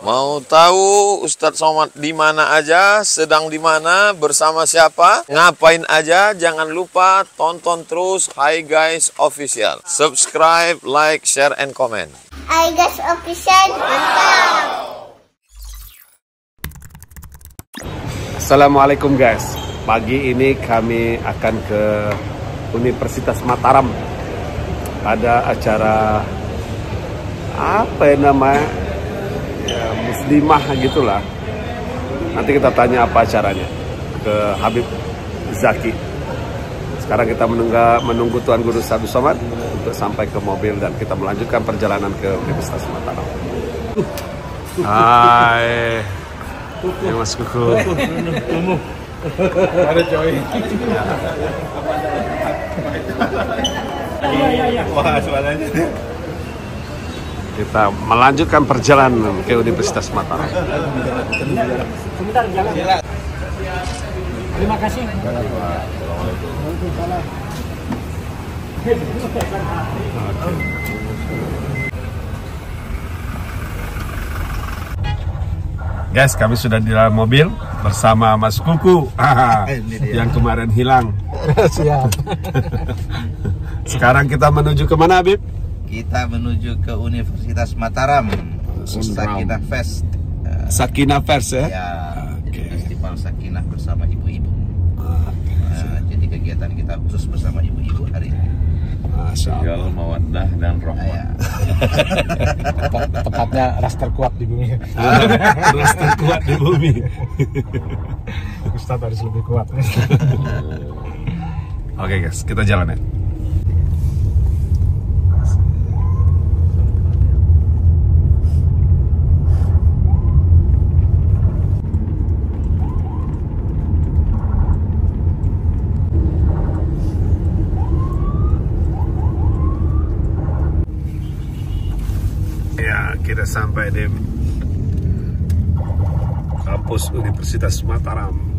Mau tahu Ustadz Somad di mana aja, sedang di mana, bersama siapa, ngapain aja? Jangan lupa tonton terus Hi Guys Official. Subscribe, like, share, and comment. Hi Guys Official, mantap. Assalamualaikum guys. Pagi ini kami akan ke Universitas Mataram. Ada acara apa ya namanya? Ya, muslimah gitulah. Nanti kita tanya apa acaranya ke Habib Zaki. Sekarang kita menunggu Tuan Guru Abdul Somad untuk sampai ke mobil dan kita melanjutkan perjalanan ke Universitas Mataram. Hai, ya Mas Kuku. Ada coy. Wah, suaranya. Kita melanjutkan perjalanan ke Universitas Mataram. Sebentar, jangan. Terima kasih. Guys, kami sudah di dalam mobil bersama Mas Kuku yang kemarin hilang. Siap. Sekarang kita menuju ke mana, Habib? Kita menuju ke Universitas Mataram. Sakinah Fest. Sakinah Fest ya? Ya, jadi festival Sakinah bersama ibu-ibu. Jadi kegiatan kita khusus bersama ibu-ibu hari ini. Masya Allah. Mawaddah dan rahmah. Tepatnya ras terkuat di bumi. Ras terkuat di bumi. Ustadz harus lebih kuat. Oke guys, kita jalan ya. Kita sampai di kampus Universitas Mataram.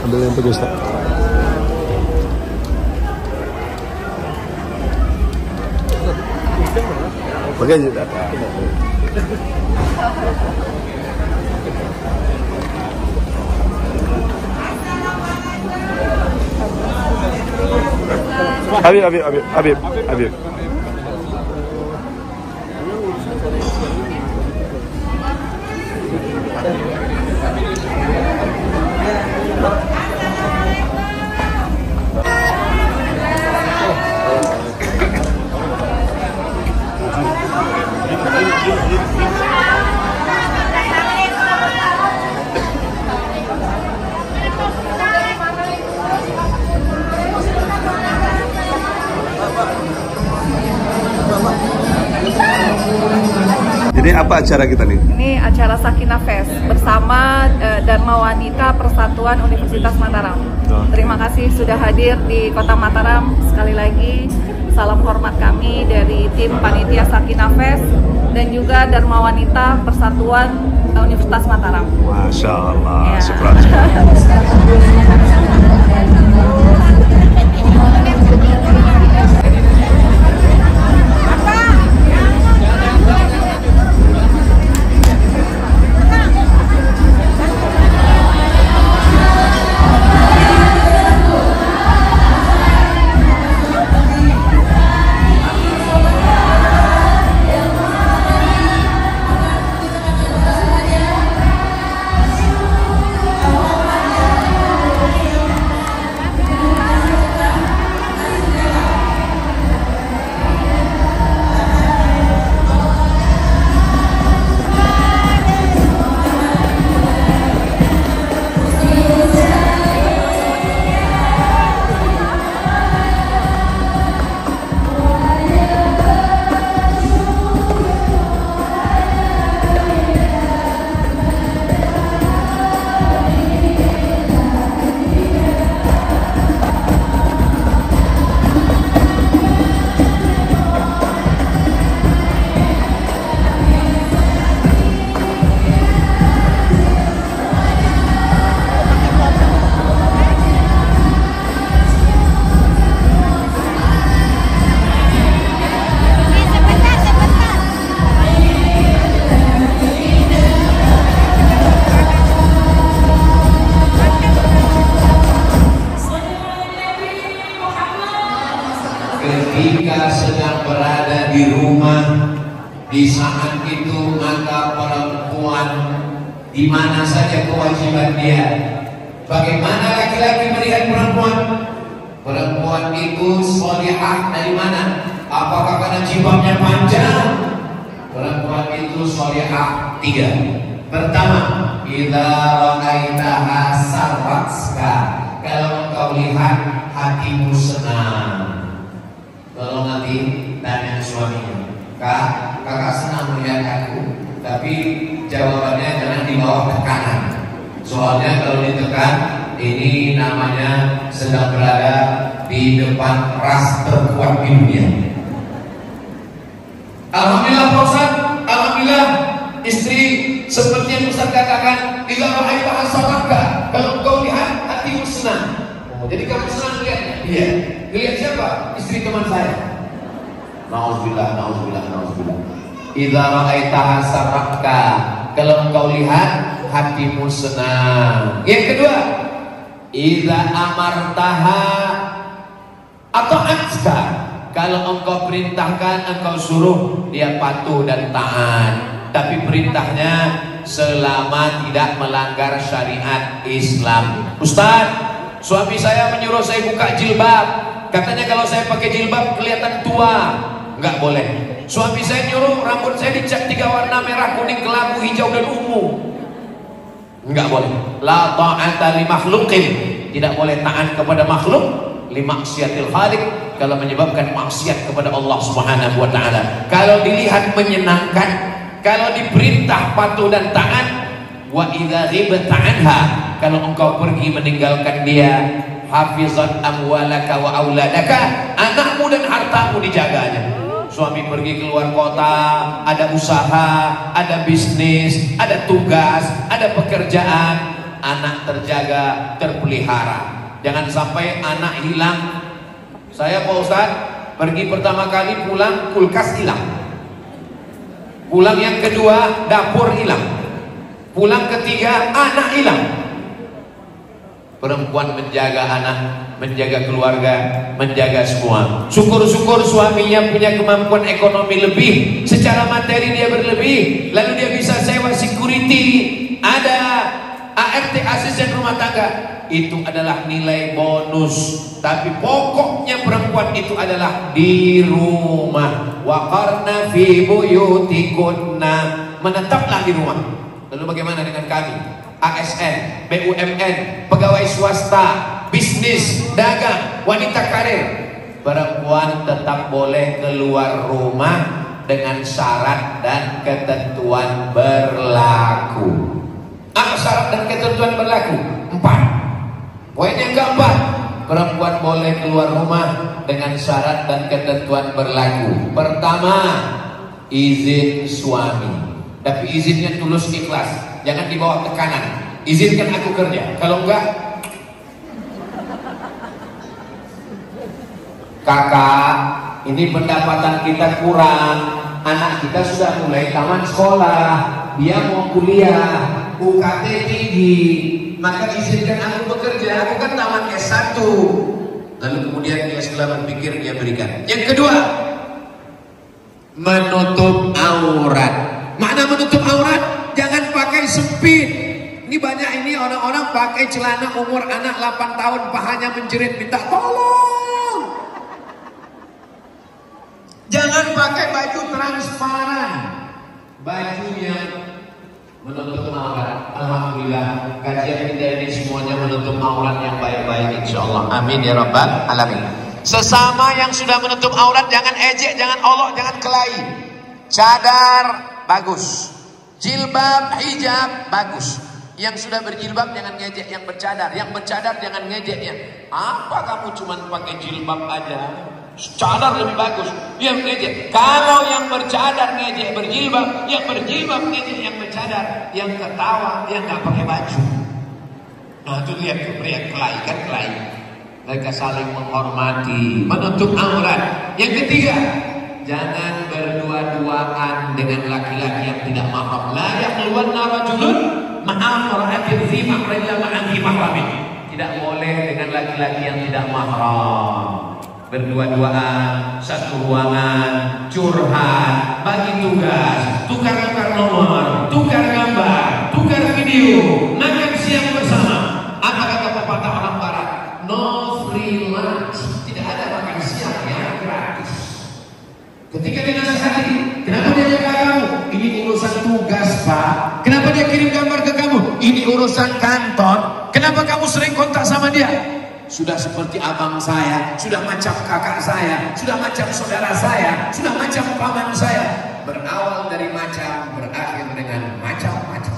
Ambil yang punya Ustaz. Pakai aja. Habib. Jadi apa acara kita nih? Ini acara Sakinah Fest bersama Dharma Wanita Persatuan Universitas Mataram. Terima kasih sudah hadir di Kota Mataram. Sekali lagi salam hormat kami dari tim panitia Sakinah Fest dan juga Dharma Wanita Persatuan Universitas Mataram. Masya Allah, Ya. syukur. di rumah. Di saat itu maka perempuan di mana saja kewajiban dia. Bagaimana laki-laki melihat perempuan? Perempuan itu sholihah dari mana? Apakah karena jilbabnya panjang? Perempuan itu sholihah 3. Pertama, idza ra'aitaha sarratska. Kalau engkau lihat hatimu senang. Kalau nanti tanya suaminya, kakak senang melihat aku, tapi jawabannya jangan di bawah tekanan. Soalnya kalau ditekan, ini namanya sedang berada di depan ras terkuat di dunia. Alhamdulillah Pak Ustaz, alhamdulillah istri seperti yang Ustaz katakan, idza ra'aitaha sarratska. Kalau engkau lihat hatimu senang. Oh, jadi kamu senang lihatnya? Iya. Lihat siapa? Istri teman saya. Nauzubillah, nauzubillah, nauzubillah. Idza ra'aitaha sarratka. Kalau engkau lihat hatimu senang. Yang kedua, idza amartaha ata'atka. Kalau engkau perintahkan, engkau suruh, dia patuh dan taat. Tapi perintahnya selama tidak melanggar syariat Islam. Ustaz, suami saya menyuruh saya buka jilbab. Katanya kalau saya pakai jilbab kelihatan tua. Enggak boleh. Suami saya nyuruh rambut saya dicat 3 warna, merah, kuning, kelabu, hijau dan ungu. Enggak boleh. La ta'ata li makhluqin. Tidak boleh taat kepada makhluk li maksiatil khaliq, kalau menyebabkan maksiat kepada Allah Subhanahu wa taala. Kalau dilihat menyenangkan, kalau diperintah patuh dan taat. Wa idza ghibta anha, kalau engkau pergi meninggalkan dia, hafizat amwalaka wa auladaka, anakmu dan hartamu dijaganya. Suami pergi keluar kota, ada usaha, ada bisnis, ada tugas, ada pekerjaan, anak terjaga, terpelihara. Jangan sampai anak hilang. Saya Pak Ustadz pergi pertama kali pulang kulkas hilang, pulang yang kedua dapur hilang, pulang ketiga anak hilang. Perempuan menjaga anak, menjaga keluarga, menjaga semua. Syukur-syukur suaminya punya kemampuan ekonomi lebih, secara materi dia berlebih, lalu dia bisa sewa security, ada ART asisten rumah tangga. Itu adalah nilai bonus. Tapi pokoknya perempuan itu adalah di rumah. Waqarna fi buyutikunna, menetaplah di rumah. Lalu bagaimana dengan kami? ASN, BUMN, pegawai swasta, bisnis, dagang, wanita karir. Perempuan tetap boleh keluar rumah dengan syarat dan ketentuan berlaku. Apa syarat dan ketentuan berlaku? 4. Poin yang keempat, perempuan boleh keluar rumah dengan syarat dan ketentuan berlaku. Pertama, izin suami. Tapi izinnya tulus ikhlas. Jangan dibawa tekanan. Izinkan aku kerja. Kalau enggak, kakak, ini pendapatan kita kurang. Anak kita sudah mulai tamat sekolah, dia mau kuliah, UKT tinggi, maka izinkan aku bekerja. Aku kan tamat S1. Lalu kemudian dia setelah berpikir, dia berikan. Yang kedua, menutup aurat. Makna menutup aurat? Jangan pakai sempit. Ini banyak ini orang-orang pakai celana umur anak 8 tahun, pahanya menjerit, minta tolong. Jangan pakai baju transparan, baju yang menutup aurat. Alhamdulillah, kajian kita ini semuanya menutup aurat yang baik-baik, insyaallah. Amin ya rabbal alamin. Sesama yang sudah menutup aurat, jangan ejek, jangan olok, jangan kelahi. Cadar bagus, jilbab, hijab bagus. Yang sudah berjilbab jangan ngejek yang bercadar, yang bercadar jangan ngejeknya. Apa kamu cuma pakai jilbab aja? Cadar lebih bagus. Yang ngejek, kalau yang bercadar ngejek berjilbab, yang berjilbab ngejek yang bercadar, yang ketawa yang nggak pakai baju. Nah itu lihat pria kelahi kan kelahi. Mereka saling menghormati, menutup aurat. Yang ketiga, jangan berdua-duaan dengan laki-laki yang tidak mahram. La yaqluwanna rajulun ma'amra'atin fi mahram illa ma'an fi mahramin. Tidak boleh dengan laki-laki yang tidak mahram. berdua-duaan, satu ruangan, curhat, bagi tugas, tukar-tukar nomor, tukar gambar, tukar video, makan siang bersama. Apa kata pepatah orang barat? No free lunch, tidak ada makan siang yang gratis. Ketika dia nasihati, kenapa dia jaga kamu? Ini urusan tugas, Pak. Kenapa dia kirim gambar ke kamu? Ini urusan kantor. Kenapa kamu sering kontak sama dia? Sudah seperti abang saya, sudah macam kakak saya, sudah macam saudara saya, sudah macam paman saya. Berawal dari macam, berakhir dengan macam-macam.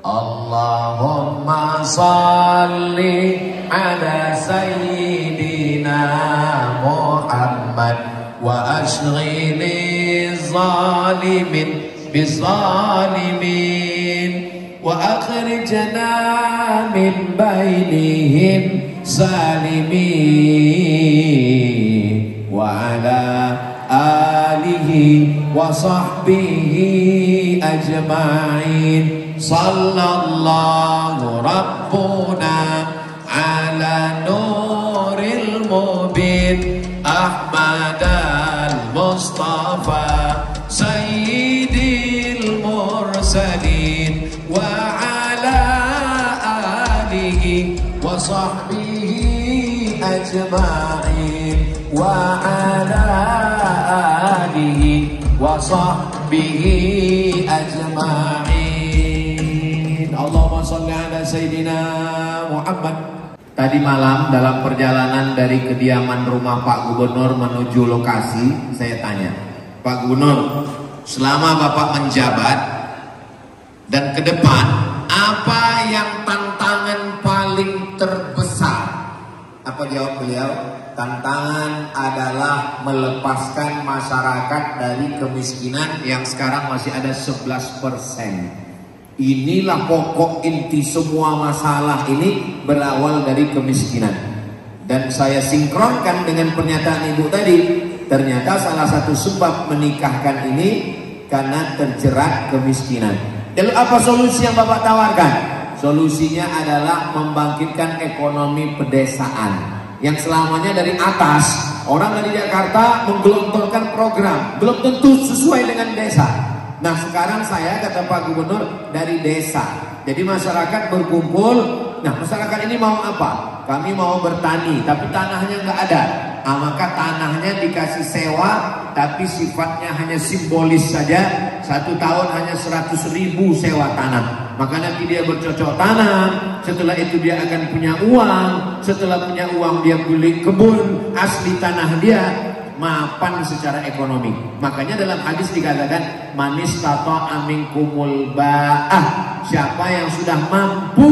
Allahumma salli ala sayyidina Muhammad wa ashghili zalimin bizalimin wa akhrijna min bainihim salimin wa ala alihi wa sahbihi ajma'in. Sallallahu rabbuna ala nuril mubin Ahmad al-Mustafa sayyidil mursalin wa ala alihi wa sahbihi ajma'in wa ala alihi wa sahbihi ajma'in. Allahumma sholli ala sayyidina Muhammad. Tadi malam dalam perjalanan dari kediaman rumah Pak Gubernur menuju lokasi, saya tanya, Pak Gubernur, selama Bapak menjabat dan ke depan, apa yang tantangan paling terbesar? Apa jawab beliau? Tantangan adalah melepaskan masyarakat dari kemiskinan yang sekarang masih ada 11%. Inilah pokok inti semua masalah ini berawal dari kemiskinan. Dan saya sinkronkan dengan pernyataan Ibu tadi. Ternyata salah satu sebab menikahkan ini karena terjerat kemiskinan. Lalu apa solusi yang Bapak tawarkan? Solusinya adalah membangkitkan ekonomi pedesaan. Yang selamanya dari atas, orang dari Jakarta menggelontorkan program, belum tentu sesuai dengan desa. Nah sekarang saya, kata Pak Gubernur, dari desa. Jadi masyarakat berkumpul. Nah masyarakat ini mau apa? Kami mau bertani, tapi tanahnya nggak ada. Maka tanahnya dikasih sewa, tapi sifatnya hanya simbolis saja. 1 tahun hanya 100.000 sewa tanah. Maka nanti dia bercocok tanam. Setelah itu dia akan punya uang. Setelah punya uang dia beli kebun asli tanah dia. Mapan secara ekonomi. Makanya dalam hadis dikatakan manis tato aminkumul ba'ah. Siapa yang sudah mampu,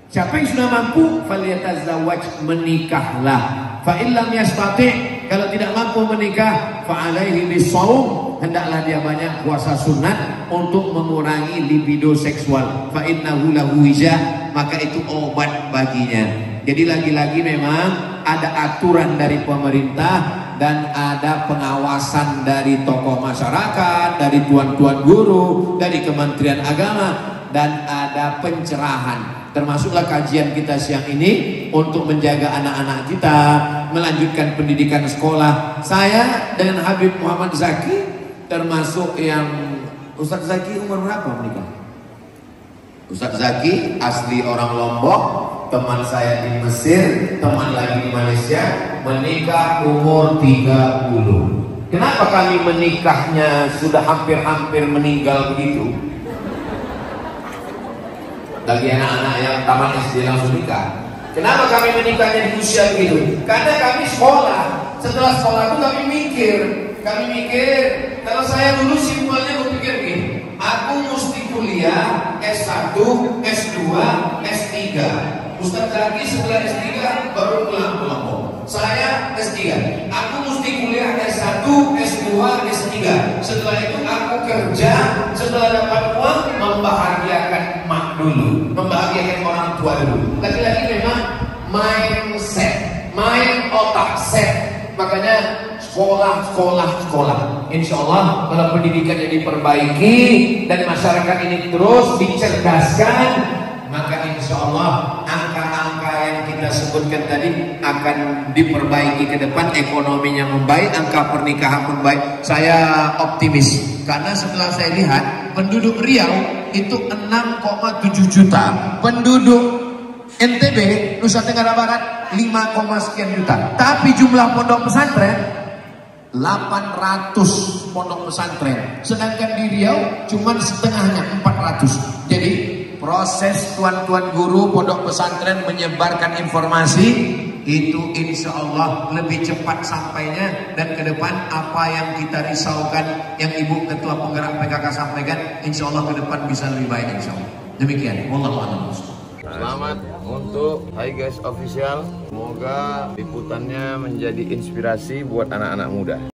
siapa yang sudah mampu, falyatazawwaj, menikahlah. Fa illam yastati', kalau tidak mampu menikah, fa alaihi bisawm, hendaklah dia banyak puasa sunat untuk mengurangi libido seksual. Fa innahu lahu wijah, maka itu obat baginya. Jadi lagi-lagi memang ada aturan dari pemerintah dan ada pengawasan dari tokoh masyarakat, dari tuan-tuan guru, dari Kementerian Agama, dan ada pencerahan. Termasuklah kajian kita siang ini untuk menjaga anak-anak kita, melanjutkan pendidikan sekolah. Saya dengan Habib Muhammad Zaki termasuk yang Ustadz Zaki umur berapa menikah? Ustadz Zaki asli orang Lombok, teman saya di Mesir, teman lagi di Malaysia, menikah umur 30. Kenapa kami menikahnya sudah hampir-hampir meninggal begitu? Bagi anak-anak yang taman SD langsung nikah. Kenapa kami menikahnya di usia begitu? Karena kami sekolah. Setelah sekolah itu kami mikir, kalau saya dulu simpelnya berpikir begini, aku mesti kuliah S1, S2, S3. Ustadz Zaki setelah S3 baru pulang ke Lombok. Saya S3. Aku mesti kuliah S1, S2, S3. Setelah itu aku kerja. Setelah dapat uang, membahagiakan emak dulu, membahagiakan orang tua dulu. Lagi-lagi memang mindset, main otak set. Makanya sekolah. Insya Allah kalau pendidikannya diperbaiki dan masyarakat ini terus dicerdaskan, maka insya Allah angka-angka yang kita Anda sebutkan tadi akan diperbaiki ke depan, ekonominya membaik, angka pernikahan membaik. Saya optimis karena setelah saya lihat penduduk Riau itu 6,7 juta, penduduk NTB Nusa Tenggara Barat 5, sekian juta. Tapi jumlah pondok pesantren 800 pondok pesantren, sedangkan di Riau cuma setengahnya 400. Jadi proses tuan-tuan guru pondok pesantren menyebarkan informasi itu insya Allah lebih cepat sampainya, dan ke depan apa yang kita risaukan, yang Ibu Ketua Penggerak PKK sampaikan, insya Allah ke depan bisa lebih baik insya Allah. Demikian. Wallahu a'lam. Selamat untuk Hai Guys Official. Semoga liputannya menjadi inspirasi buat anak-anak muda.